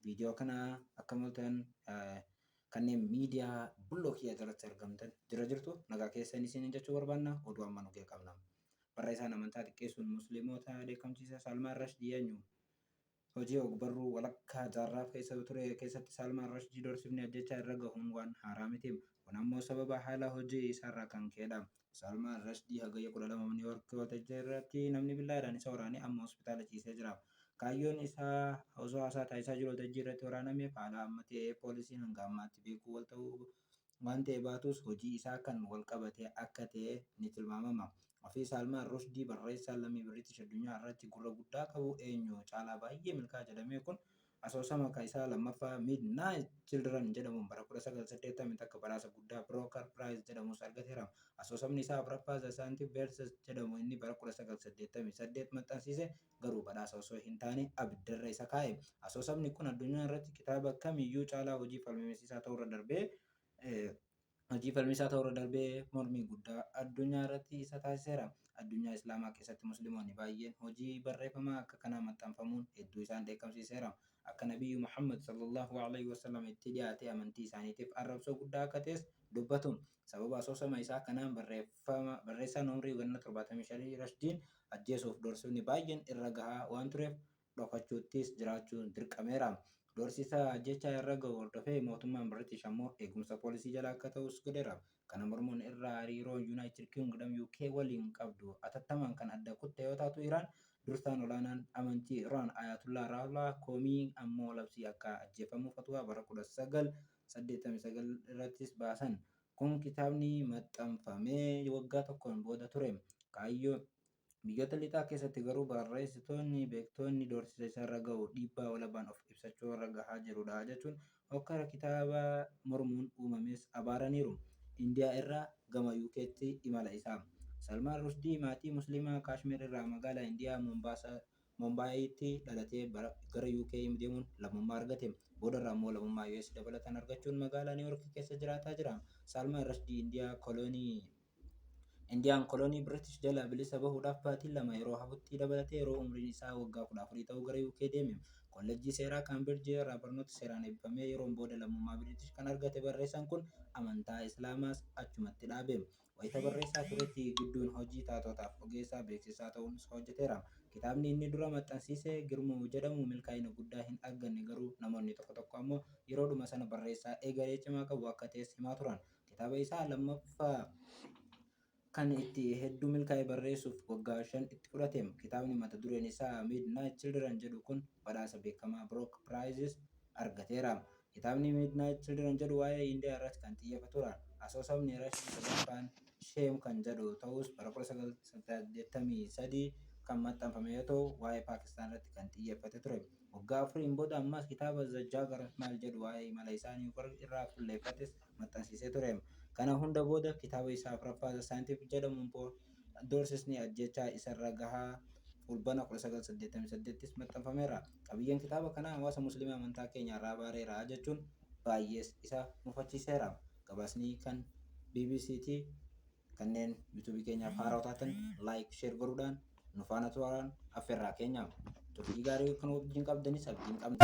Viidiyoo kana akka mul'atan kanneen miidiyaa bulloo kiyya jalatti argamtan jirtu nagaa keessan isin jechuu barbaanna. Oduu amma nu qabna. Barreessaan amantaa xiqqeessuun musliimoota beekamsiisa Salmaan Rashdii eenyu? Hojii ogbarruu walakkaa jaarraa keessa ture keessatti Salmaan Rashdii doorsifni ajjechaa irra gahuun waan haaraa miti. Kun ammoo sababa haala hojii isaarraa kan ka'edha. Salmaan Rashdii hagayya 12 Niiwuork waltajjii irratti namni billaadhaan isa waraanee amma hospitaala ciisee jira. Kaayyoon isaa osoo haasaa taasisaa jiru waltajjii irratti waraaname haala amma ta'e poolisiin hanga ammaatti beekuu wal ta'uu waan ta'e baatus hojii isaa kan wal qabate akka ta'e ni tilmaamama. Ofii Salmaan Rushdii barreessaan lammii Biriitish addunyaa irratti gurra guddaa qabu eenyu caalaa baay'ee milkaa jedhame kun asoosama kan isaa lammaffaa Midnight Children jedhamuun bara 1980 akka badhaasa guddaa Booker Prize jedhamus argateera. Asoosamni isaa afuraffaa The Scientific Verses jedhamu inni bara 1988 maxxansiise garuu badhaasa osoo hin taane abiddarra isa kaa'e. Asoosamni kun addunyaa irratti kitaaba kamiyyuu caalaa hojii falmisiisaa ta'urra darbee mormii guddaa addunyaa irratti isa taasiseera. Addunyaa Islaamaa keessatti musliimoonni baay'een hojii barreeffamaa akka kanaa maxxanfamuun hedduu isaan dheekkamsiiseera. Akka Nabiyyu Muhammad sallallahu alaihi wasallam itti dhiyaate amantii isaaniitiif arrabsoo guddaa akka ta'es dubbatu. Sababa asoosama isaa kanaan barreessaan umrii ganna 75 Rashdiin ajjeesuuf doorsifni baay'een irra gahaa waan tureef dhokachuuttis jiraachuun dirqameera. Doorsisaa ajjechaa irra gahu hordofee mootummaan Biriitish ammoo eegumsa poolisii jala akka ta'us godheera. Kana mormuun irraa hariiroo Yuunaayitid Kingdom UK waliin qabdu atattamaan kan adda kutte yoo taatu Iraan dursaan olaanaan amantii Iraan Ayatullah Ruhollah Khomeini ammoo labsii akka ajjeefamu fatwaa bara 1989 irrattis baasan. Kun kitaabni maxxanfamee waggaa tokkoon booda ture. Kaayyoo biyyoota lixaa keessatti garuu barreessitoonni beektoonni doorsisa isarra gahu dhiibbaa walabaan of ibsachuu irra gahaa jirudha jechuun hokkara kitaaba mormuun uumames abaaraniiru. Indiyaa irraa gama UK'tti imala isaa. Salmaan Rushdii maatii musliimaa Kaashmir irraa magaalaa Indiyaa Mumbaayitti dhalatee gara UK deemuun lammummaa argate. Booda irraa immoo lammummaa US dabalatan argachuun magaalaa Niiwuork keessa jiraataa jira. Salmaan Rushdii Indiyaan kolonii Biriitish jala bilisa bahuudhaaf baatii 2 yeroo hafutti dabalatee yeroo umriin isaa waggaa 14 ta'uu gara UK deeme. Kolleejjii seeraa Kaambirjii irraa barnoota seeraan eebbifamee yeroon booda lammummaa Biriitish kan argate barreessaan kun amantaa Islaamaas achumatti dhaabe. Wayita barreessaa turetti gidduun hojii taatotaaf ogeessaa beeksisaa ta'uunis hojjeteera. Kitaabni inni dura maxxansiise Girmuu jedhamu milkaa'ina guddaa hin arganne garuu namoonni tokko ammoo yeroodhuma sana barreessaa eegalee cimaa qabu akka ta'es himaa turan. Kitaaba isaa lammaffaa kan itti hedduu milkaa'ee barreessuuf waggaa 5 itti fudhate. Kitaabni mata dureen isaa Midnight Children jedhu kun badhaasa beekamaa Booker Prize argateera. Kitaabni Midnight Children jedhu waa'ee Indiyaa irratti kan xiyyeeffatudha. Asoosamni Rashidii sadaffaan Sheem kan jedhu ta'us bara 1983 kan maxxanfame yoo ta'u waa'ee Paakistaan irratti kan xiyyeeffate ture. Waggaa 4 booda ammas kitaaba The Juggernaut jedhu waa'ee imala isaa Niiwuork irraa fuulleeffates maxxansiisee ture. Kana hunda booda kitaaba isaa afuraffaa The Scientific jedhamuun doorsisni ajjechaa isarra gahaa fulbana 1988 maxxanfameera. Qabiyyeen kitaaba kanaa hawaasa musliimaa amantaa keenya irraa baareera jechuun baay'ees isa mufachiiseera. Gabaasni kan BBC'ti. Kanneen YouTube keenyaaf haaraa taatan like, share godhuudhaan nu faana turan affeerraa keenya. Turtii gaarii kan wajjin qabdanis abdiin qabna.